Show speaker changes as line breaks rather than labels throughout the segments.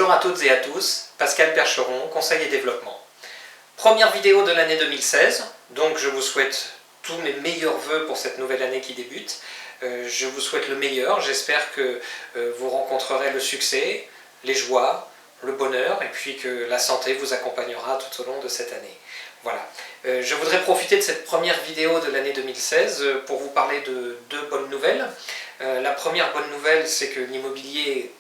Bonjour à toutes et à tous, Pascal Percheron, conseil et développement. Première vidéo de l'année 2016, donc je vous souhaite tous mes meilleurs vœux pour cette nouvelle année qui débute. Je vous souhaite le meilleur, j'espère que vous rencontrerez le succès, les joies, le bonheur et puis que la santé vous accompagnera tout au long de cette année. Voilà. Je voudrais profiter de cette première vidéo de l'année 2016 pour vous parler de deux bonnes nouvelles. La première bonne nouvelle, c'est que l'immobilier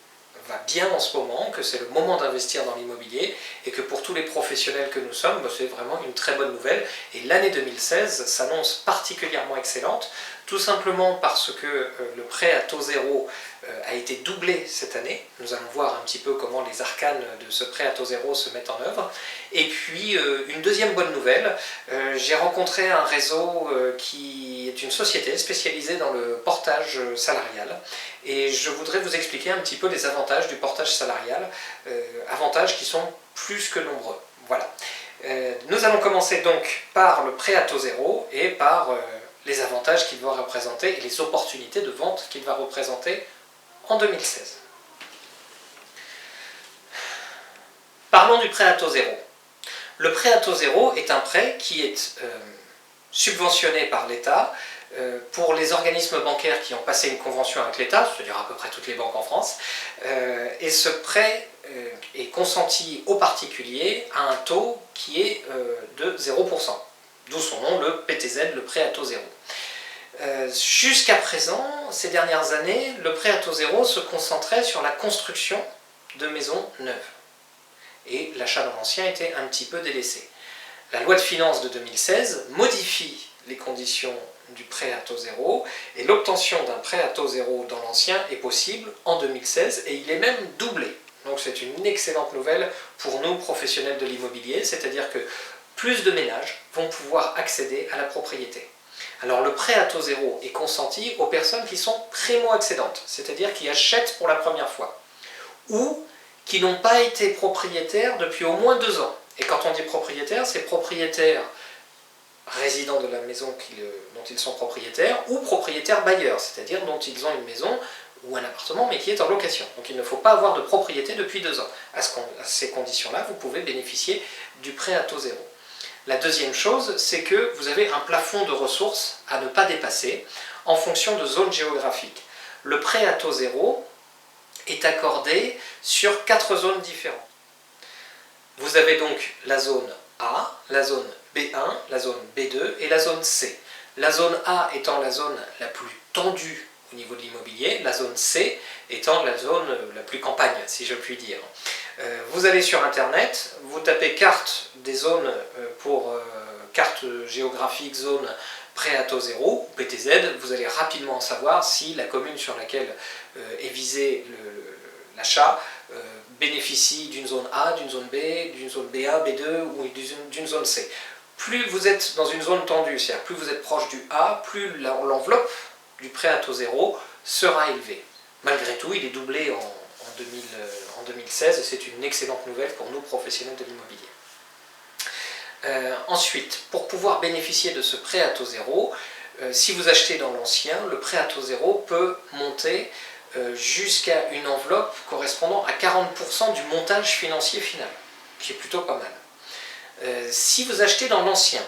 va bien en ce moment, que c'est le moment d'investir dans l'immobilier et que pour tous les professionnels que nous sommes, c'est vraiment une très bonne nouvelle. Et l'année 2016 s'annonce particulièrement excellente, tout simplement parce que le prêt à taux zéro a été doublé cette année. Nous allons voir un petit peu comment les arcanes de ce prêt à taux zéro se mettent en œuvre. Et puis une deuxième bonne nouvelle, j'ai rencontré un réseau qui est une société spécialisée dans le portage salarial et je voudrais vous expliquer un petit peu les avantages du portage salarial, avantages qui sont plus que nombreux. Voilà. Nous allons commencer donc par le prêt à taux zéro et par les avantages qu'il va représenter et les opportunités de vente qu'il va représenter en 2016. Parlons du prêt à taux zéro. Le prêt à taux zéro est un prêt qui est subventionné par l'État pour les organismes bancaires qui ont passé une convention avec l'État, c'est-à-dire à peu près toutes les banques en France, et ce prêt est consenti aux particuliers à un taux qui est de 0%, d'où son nom, le PTZ, le prêt à taux zéro. Jusqu'à présent, ces dernières années, le prêt à taux zéro se concentrait sur la construction de maisons neuves. Et l'achat dans l'ancien était un petit peu délaissé. La loi de finances de 2016 modifie les conditions du prêt à taux zéro et l'obtention d'un prêt à taux zéro dans l'ancien est possible en 2016 et il est même doublé. Donc c'est une excellente nouvelle pour nous professionnels de l'immobilier, c'est-à-dire que plus de ménages vont pouvoir accéder à la propriété. Alors le prêt à taux zéro est consenti aux personnes qui sont primo-accédantes, c'est-à-dire qui achètent pour la première fois, ou qui n'ont pas été propriétaires depuis au moins 2 ans. Et quand on dit propriétaire, c'est propriétaire résident de la maison dont ils sont propriétaires ou propriétaire bailleur, c'est-à-dire dont ils ont une maison ou un appartement mais qui est en location. Donc il ne faut pas avoir de propriété depuis 2 ans. À ces conditions-là, vous pouvez bénéficier du prêt à taux zéro. La deuxième chose, c'est que vous avez un plafond de ressources à ne pas dépasser en fonction de zones géographiques. Le prêt à taux zéro est accordé sur 4 zones différentes. Vous avez donc la zone A, la zone B1, la zone B2 et la zone C. La zone A étant la zone la plus tendue au niveau de l'immobilier, la zone C étant la zone la plus campagne, si je puis dire. Vous allez sur internet, vous tapez carte des zones pour carte géographique, zone prêt à taux zéro, ou PTZ, vous allez rapidement savoir si la commune sur laquelle est visé l'achat bénéficie d'une zone A, d'une zone B, d'une zone BA, B2 ou d'une zone C. Plus vous êtes dans une zone tendue, c'est-à-dire plus vous êtes proche du A, plus l'enveloppe du prêt à taux zéro sera élevée. Malgré tout, il est doublé en 2016 et c'est une excellente nouvelle pour nous professionnels de l'immobilier. Ensuite, pour pouvoir bénéficier de ce prêt à taux zéro, si vous achetez dans l'ancien, le prêt à taux zéro peut monter jusqu'à une enveloppe correspondant à 40% du montage financier final, qui est plutôt pas mal. Si vous achetez dans l'ancien,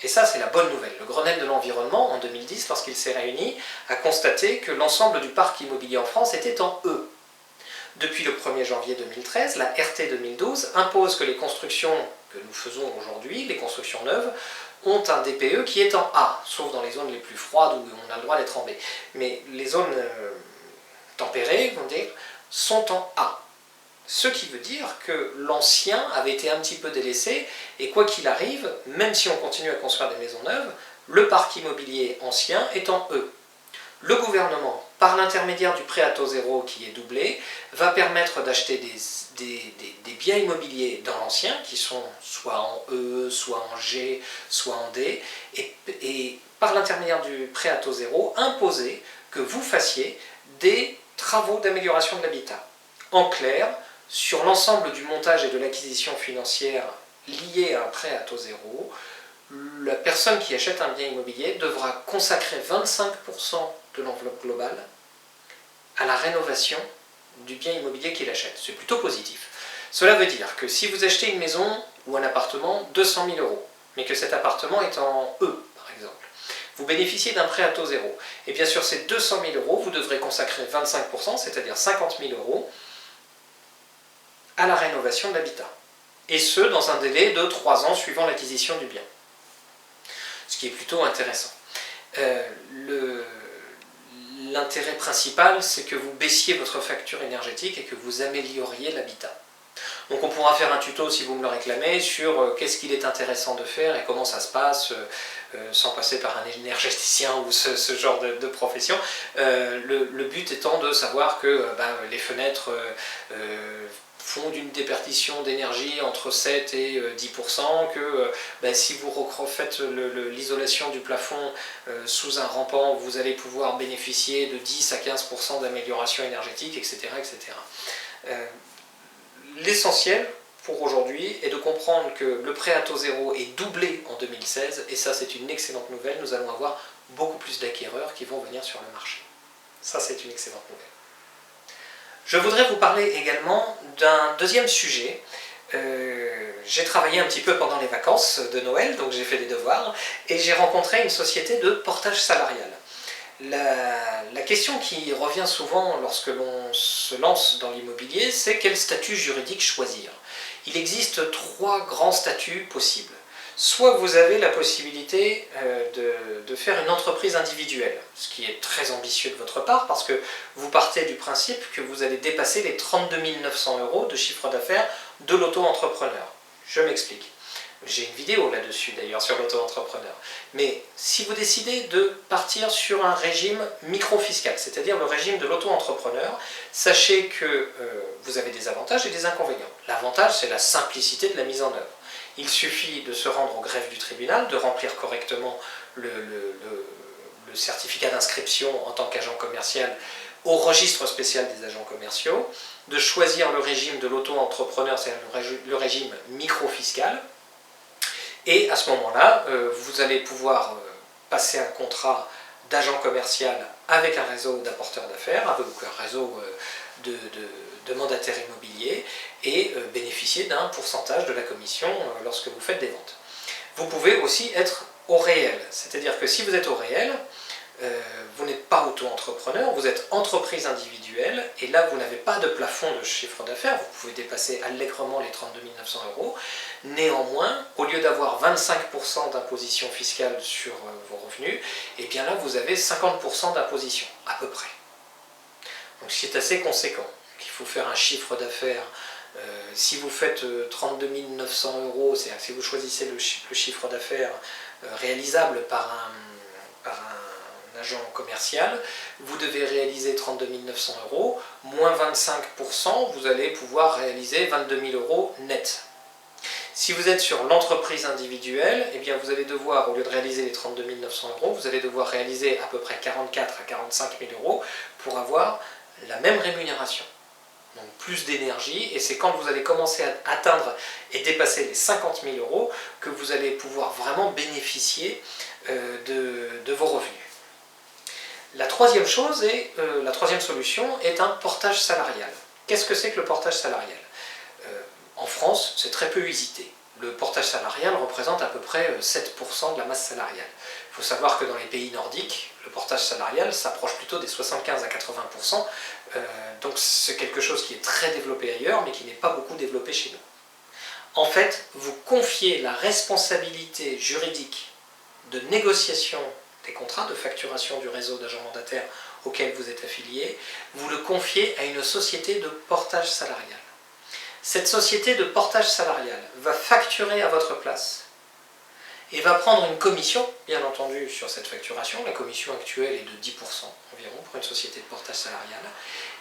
et ça c'est la bonne nouvelle, le Grenelle de l'environnement en 2010, lorsqu'il s'est réuni, a constaté que l'ensemble du parc immobilier en France était en E. Depuis le 1er janvier 2013, la RT 2012 impose que les constructions que nous faisons aujourd'hui, les constructions neuves, ont un DPE qui est en A, sauf dans les zones les plus froides où on a le droit d'être en B. Mais les zones tempérées, on va dire, sont en A. Ce qui veut dire que l'ancien avait été un petit peu délaissé, et quoi qu'il arrive, même si on continue à construire des maisons neuves, le parc immobilier ancien est en E. Le gouvernement, par l'intermédiaire du prêt à taux zéro qui est doublé, va permettre d'acheter des biens immobiliers dans l'ancien, qui sont soit en E, soit en G, soit en D, et par l'intermédiaire du prêt à taux zéro, imposer que vous fassiez des travaux d'amélioration de l'habitat. En clair, sur l'ensemble du montage et de l'acquisition financière liée à un prêt à taux zéro, la personne qui achète un bien immobilier devra consacrer 25% de l'enveloppe globale à la rénovation du bien immobilier qu'il achète. C'est plutôt positif. Cela veut dire que si vous achetez une maison ou un appartement 200 000 euros, mais que cet appartement est en E, par exemple, vous bénéficiez d'un prêt à taux zéro. Et bien sur ces 200 000 euros, vous devrez consacrer 25%, c'est-à-dire 50 000 euros, à la rénovation de l'habitat. Et ce, dans un délai de 3 ans suivant l'acquisition du bien. Ce qui est plutôt intéressant. L'intérêt principal, c'est que vous baissiez votre facture énergétique et que vous amélioriez l'habitat. Donc on pourra faire un tuto, si vous me le réclamez, sur qu'est-ce qu'il est intéressant de faire et comment ça se passe, sans passer par un énergéticien ou ce genre de profession. Le but étant de savoir que les fenêtres font d'une déperdition d'énergie entre 7 et 10%, que si vous refaites l'isolation du plafond sous un rampant, vous allez pouvoir bénéficier de 10 à 15% d'amélioration énergétique, etc. etc. L'essentiel pour aujourd'hui est de comprendre que le prêt à taux zéro est doublé en 2016, et ça c'est une excellente nouvelle, nous allons avoir beaucoup plus d'acquéreurs qui vont venir sur le marché. Ça c'est une excellente nouvelle. Je voudrais vous parler également d'un deuxième sujet. J'ai travaillé un petit peu pendant les vacances de Noël, donc j'ai fait des devoirs, et j'ai rencontré une société de portage salarial. La question qui revient souvent lorsque l'on se lance dans l'immobilier, c'est quel statut juridique choisir. Il existe 3 grands statuts possibles. Soit vous avez la possibilité de faire une entreprise individuelle, ce qui est très ambitieux de votre part parce que vous partez du principe que vous allez dépasser les 32 900 euros de chiffre d'affaires de l'auto-entrepreneur. Je m'explique. J'ai une vidéo là-dessus d'ailleurs sur l'auto-entrepreneur. Mais si vous décidez de partir sur un régime micro-fiscal, c'est-à-dire le régime de l'auto-entrepreneur, sachez que vous avez des avantages et des inconvénients. L'avantage, c'est la simplicité de la mise en œuvre. Il suffit de se rendre au greffe du tribunal, de remplir correctement le certificat d'inscription en tant qu'agent commercial au registre spécial des agents commerciaux, de choisir le régime de l'auto-entrepreneur, c'est-à-dire le régime micro-fiscal, et à ce moment-là, vous allez pouvoir passer un contrat d'agent commercial avec un réseau d'apporteurs d'affaires, avec un réseau de mandataires immobiliers, et bénéficier d'un pourcentage de la commission lorsque vous faites des ventes. Vous pouvez aussi être au réel, c'est-à-dire que si vous êtes au réel, vous n'êtes pas auto-entrepreneur, vous êtes entreprise individuelle, et là vous n'avez pas de plafond de chiffre d'affaires, vous pouvez dépasser allègrement les 32 900 euros. Néanmoins, au lieu d'avoir 25% d'imposition fiscale sur vos revenus, et bien là vous avez 50% d'imposition, à peu près. Donc c'est assez conséquent. Il faut faire un chiffre d'affaires. Si vous faites 32 900 euros, c'est-à-dire si vous choisissez le chiffre d'affaires réalisable par un agent commercial, vous devez réaliser 32 900 euros, moins 25%, vous allez pouvoir réaliser 22 000 euros net. Si vous êtes sur l'entreprise individuelle, eh bien vous allez devoir, au lieu de réaliser les 32 900 euros, vous allez devoir réaliser à peu près 44 à 45 000 euros pour avoir la même rémunération. Donc plus d'énergie, et c'est quand vous allez commencer à atteindre et dépasser les 50 000 euros que vous allez pouvoir vraiment bénéficier de vos revenus. La troisième chose, la troisième solution est un portage salarial. Qu'est-ce que c'est que le portage salarial ? En France, c'est très peu usité. Le portage salarial représente à peu près 7% de la masse salariale. Il faut savoir que dans les pays nordiques, le portage salarial s'approche plutôt des 75 à 80%, donc c'est quelque chose qui est très développé ailleurs, mais qui n'est pas beaucoup développé chez nous. En fait, vous confiez la responsabilité juridique de négociation des contrats de facturation du réseau d'agents mandataires auquel vous êtes affilié, vous le confiez à une société de portage salarial. Cette société de portage salarial va facturer à votre place et va prendre une commission, bien entendu, sur cette facturation. La commission actuelle est de 10% environ pour une société de portage salarial.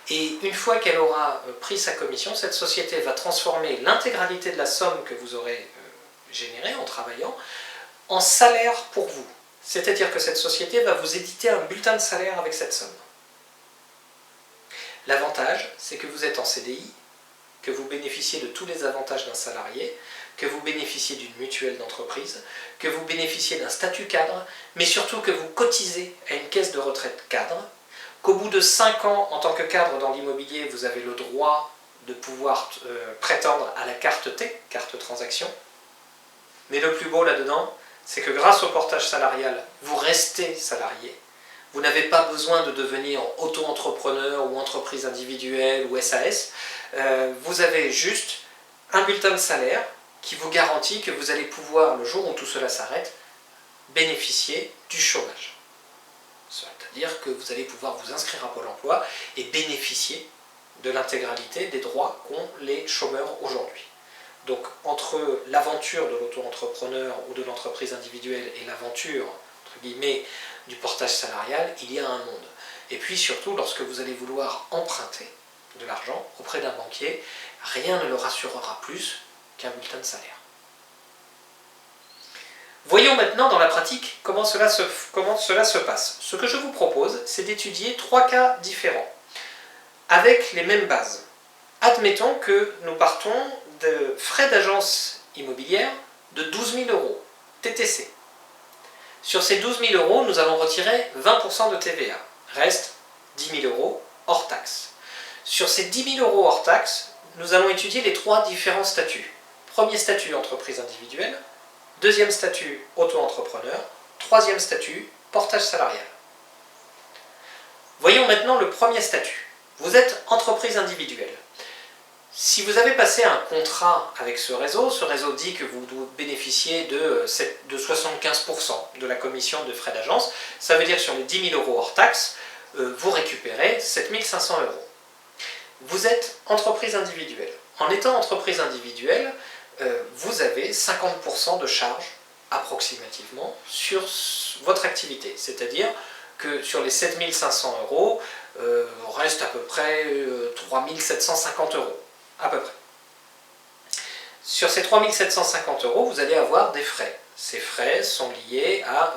Et une fois qu'elle aura pris sa commission, cette société va transformer l'intégralité de la somme que vous aurez générée en travaillant en salaire pour vous. C'est-à-dire que cette société va vous éditer un bulletin de salaire avec cette somme. L'avantage, c'est que vous êtes en CDI, que vous bénéficiez de tous les avantages d'un salarié, que vous bénéficiez d'une mutuelle d'entreprise, que vous bénéficiez d'un statut cadre, mais surtout que vous cotisez à une caisse de retraite cadre, qu'au bout de 5 ans, en tant que cadre dans l'immobilier, vous avez le droit de pouvoir prétendre à la carte T, carte transaction. Mais le plus beau là-dedans, c'est que grâce au portage salarial, vous restez salarié. Vous n'avez pas besoin de devenir auto-entrepreneur ou entreprise individuelle ou SAS. Vous avez juste un bulletin de salaire qui vous garantit que vous allez pouvoir, le jour où tout cela s'arrête, bénéficier du chômage. C'est-à-dire que vous allez pouvoir vous inscrire à Pôle emploi et bénéficier de l'intégralité des droits qu'ont les chômeurs aujourd'hui. Donc entre l'aventure de l'auto-entrepreneur ou de l'entreprise individuelle et l'aventure, entre guillemets, du portage salarial, il y a un monde. Et puis surtout, lorsque vous allez vouloir emprunter de l'argent auprès d'un banquier, rien ne le rassurera plus qu'un bulletin de salaire. Voyons maintenant dans la pratique comment cela se passe. Ce que je vous propose, c'est d'étudier 3 cas différents, avec les mêmes bases. Admettons que nous partons de frais d'agence immobilière de 12 000 euros, TTC. Sur ces 12 000 euros, nous allons retirer 20% de TVA. Reste 10 000 euros hors taxe. Sur ces 10 000 euros hors taxe, nous allons étudier les 3 différents statuts. Premier statut, entreprise individuelle. Deuxième statut, auto-entrepreneur. Troisième statut, portage salarial. Voyons maintenant le premier statut. Vous êtes entreprise individuelle. Si vous avez passé un contrat avec ce réseau dit que vous bénéficiez de 75% de la commission de frais d'agence. Ça veut dire que sur les 10 000 euros hors taxe, vous récupérez 7 500 euros. Vous êtes entreprise individuelle. En étant entreprise individuelle, vous avez 50% de charges approximativement sur votre activité. C'est-à-dire que sur les 7 500 euros, reste à peu près 3 750 euros. À peu près. Sur ces 3 750 euros, vous allez avoir des frais. Ces frais sont liés à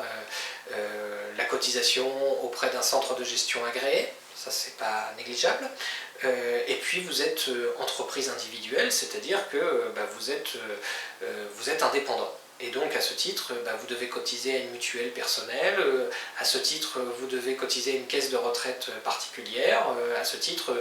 la cotisation auprès d'un centre de gestion agréé, ça c'est pas négligeable, et puis vous êtes entreprise individuelle, c'est-à-dire que vous êtes indépendant. Et donc à ce titre, vous devez cotiser à une mutuelle personnelle, à ce titre vous devez cotiser à une caisse de retraite particulière, à ce titre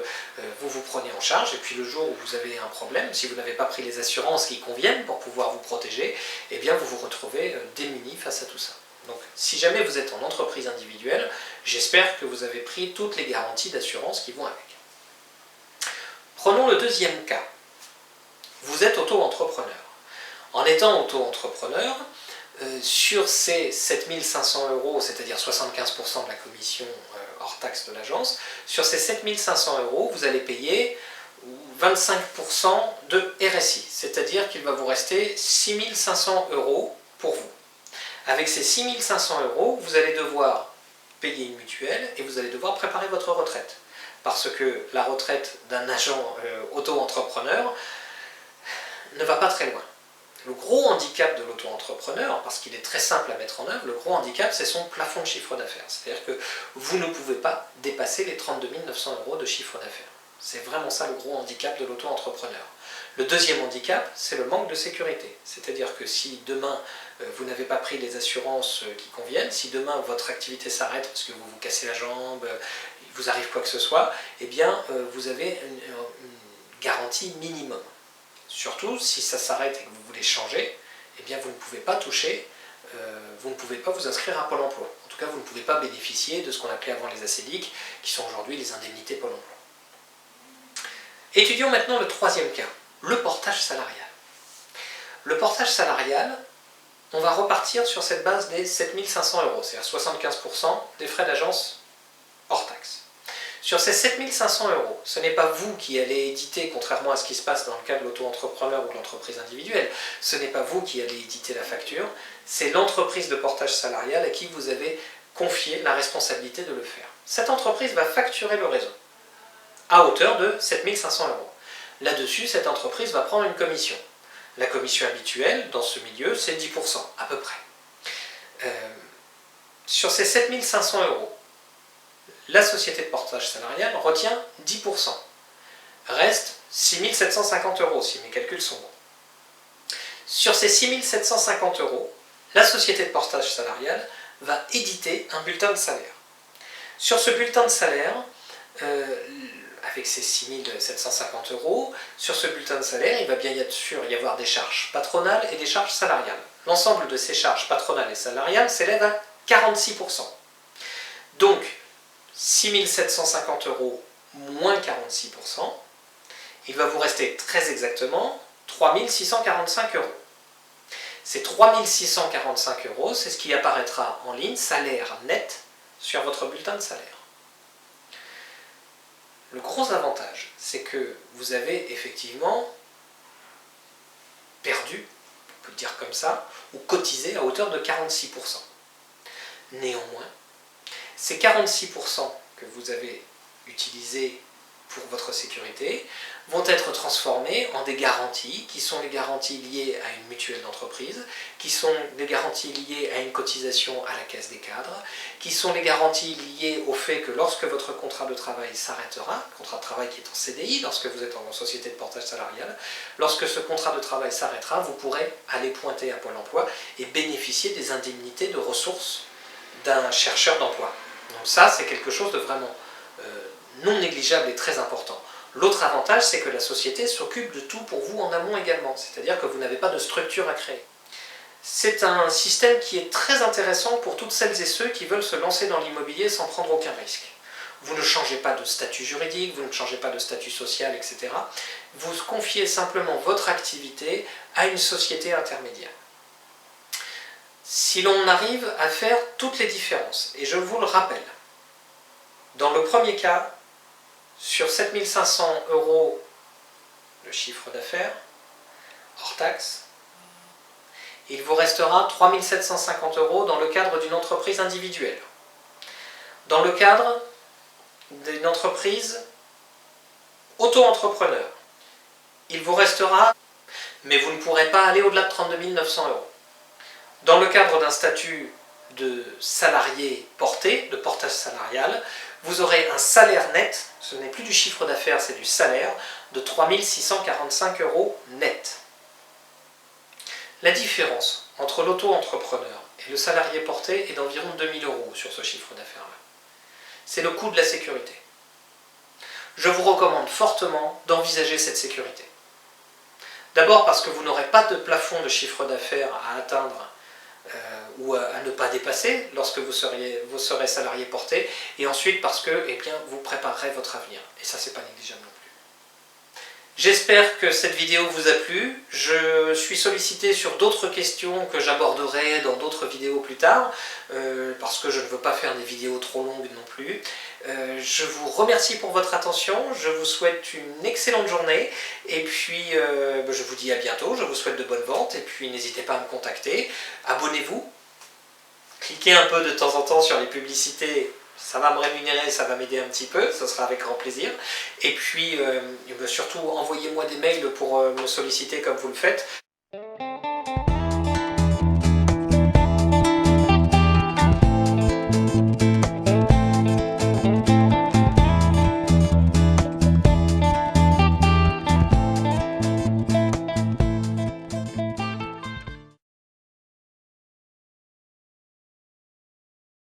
vous vous prenez en charge, et puis le jour où vous avez un problème, si vous n'avez pas pris les assurances qui conviennent pour pouvoir vous protéger, eh bien vous vous retrouvez démuni face à tout ça. Donc si jamais vous êtes en entreprise individuelle, j'espère que vous avez pris toutes les garanties d'assurance qui vont avec. Prenons le deuxième cas. Vous êtes auto-entrepreneur. En étant auto-entrepreneur, sur ces 7 500 euros, c'est-à-dire 75% de la commission hors taxe de l'agence, sur ces 7 500 euros, vous allez payer 25% de RSI, c'est-à-dire qu'il va vous rester 6 500 euros pour vous. Avec ces 6 500 euros, vous allez devoir payer une mutuelle et vous allez devoir préparer votre retraite. Parce que la retraite d'un agent auto-entrepreneur ne va pas très loin. Le gros handicap de l'auto-entrepreneur, parce qu'il est très simple à mettre en œuvre, le gros handicap c'est son plafond de chiffre d'affaires. C'est-à-dire que vous ne pouvez pas dépasser les 32 900 euros de chiffre d'affaires. C'est vraiment ça le gros handicap de l'auto-entrepreneur. Le deuxième handicap, c'est le manque de sécurité. C'est-à-dire que si demain vous n'avez pas pris les assurances qui conviennent, si demain votre activité s'arrête parce que vous vous cassez la jambe, il vous arrive quoi que ce soit, eh bien vous avez une garantie minimum. Surtout, si ça s'arrête et que vous voulez changer, eh bien vous ne pouvez pas toucher, vous ne pouvez pas vous inscrire à Pôle emploi. En tout cas, vous ne pouvez pas bénéficier de ce qu'on appelait avant les ACEDIC, qui sont aujourd'hui les indemnités Pôle emploi. Étudions maintenant le troisième cas, le portage salarial. Le portage salarial, on va repartir sur cette base des 7 500 euros, c'est-à-dire 75% des frais d'agence hors taxe. Sur ces 7 500 euros, ce n'est pas vous qui allez éditer, contrairement à ce qui se passe dans le cas de l'auto-entrepreneur ou de l'entreprise individuelle, ce n'est pas vous qui allez éditer la facture, c'est l'entreprise de portage salarial à qui vous avez confié la responsabilité de le faire. Cette entreprise va facturer le réseau à hauteur de 7 500 euros. Là-dessus, cette entreprise va prendre une commission. La commission habituelle, dans ce milieu, c'est 10%, à peu près. Sur ces 7 500 euros, la société de portage salarial retient 10%. Reste 6 750 euros, si mes calculs sont bons. Sur ces 6 750 euros, la société de portage salarial va éditer un bulletin de salaire. Sur ce bulletin de salaire, avec ces 6 750 €, sur ce bulletin de salaire, il va bien sûr y avoir des charges patronales et des charges salariales. L'ensemble de ces charges patronales et salariales s'élève à 46%. Donc, 6 750 € moins 46%, il va vous rester très exactement 3 645 €. Ces 3 645 €, c'est ce qui apparaîtra en ligne, salaire net, sur votre bulletin de salaire. Le gros avantage, c'est que vous avez effectivement perdu, on peut le dire comme ça, ou cotisé à hauteur de 46%. Néanmoins, ces 46% que vous avez utilisés pour votre sécurité vont être transformés en des garanties qui sont les garanties liées à une mutuelle d'entreprise, qui sont des garanties liées à une cotisation à la caisse des cadres, qui sont les garanties liées au fait que lorsque votre contrat de travail s'arrêtera, contrat de travail qui est en CDI, lorsque vous êtes en société de portage salarial, lorsque ce contrat de travail s'arrêtera, vous pourrez aller pointer à Pôle emploi et bénéficier des indemnités de ressources d'un chercheur d'emploi. Donc ça, c'est quelque chose de vraiment non négligeable et très important. L'autre avantage, c'est que la société s'occupe de tout pour vous en amont également, c'est-à-dire que vous n'avez pas de structure à créer. C'est un système qui est très intéressant pour toutes celles et ceux qui veulent se lancer dans l'immobilier sans prendre aucun risque. Vous ne changez pas de statut juridique, vous ne changez pas de statut social, etc. Vous confiez simplement votre activité à une société intermédiaire. Si l'on arrive à faire toutes les différences, et je vous le rappelle, dans le premier cas, sur 7 500 € de chiffre d'affaires, hors taxe, il vous restera 3 750 € dans le cadre d'une entreprise individuelle. Dans le cadre d'une entreprise auto-entrepreneur, il vous restera, mais vous ne pourrez pas aller au-delà de 32 900 €. Dans le cadre d'un statut de salarié porté, de portage salarial, vous aurez un salaire net, ce n'est plus du chiffre d'affaires, c'est du salaire, de 3 645 € net. La différence entre l'auto-entrepreneur et le salarié porté est d'environ 2 000 € sur ce chiffre d'affaires-là. C'est le coût de la sécurité. Je vous recommande fortement d'envisager cette sécurité. D'abord parce que vous n'aurez pas de plafond de chiffre d'affaires à atteindre ou à ne pas dépasser lorsque vous serez salarié porté, et ensuite parce que vous préparerez votre avenir, et ça c'est pas négligeable non plus. J'espère que cette vidéo vous a plu. Je suis sollicité sur d'autres questions que j'aborderai dans d'autres vidéos plus tard, parce que je ne veux pas faire des vidéos trop longues non plus. Je vous remercie pour votre attention, je vous souhaite une excellente journée, et puis je vous dis à bientôt, je vous souhaite de bonnes ventes, et puis n'hésitez pas à me contacter, abonnez-vous, cliquez un peu de temps en temps sur les publicités, ça va me rémunérer, ça va m'aider un petit peu, ce sera avec grand plaisir, et puis surtout envoyez-moi des mails pour me solliciter comme vous le faites.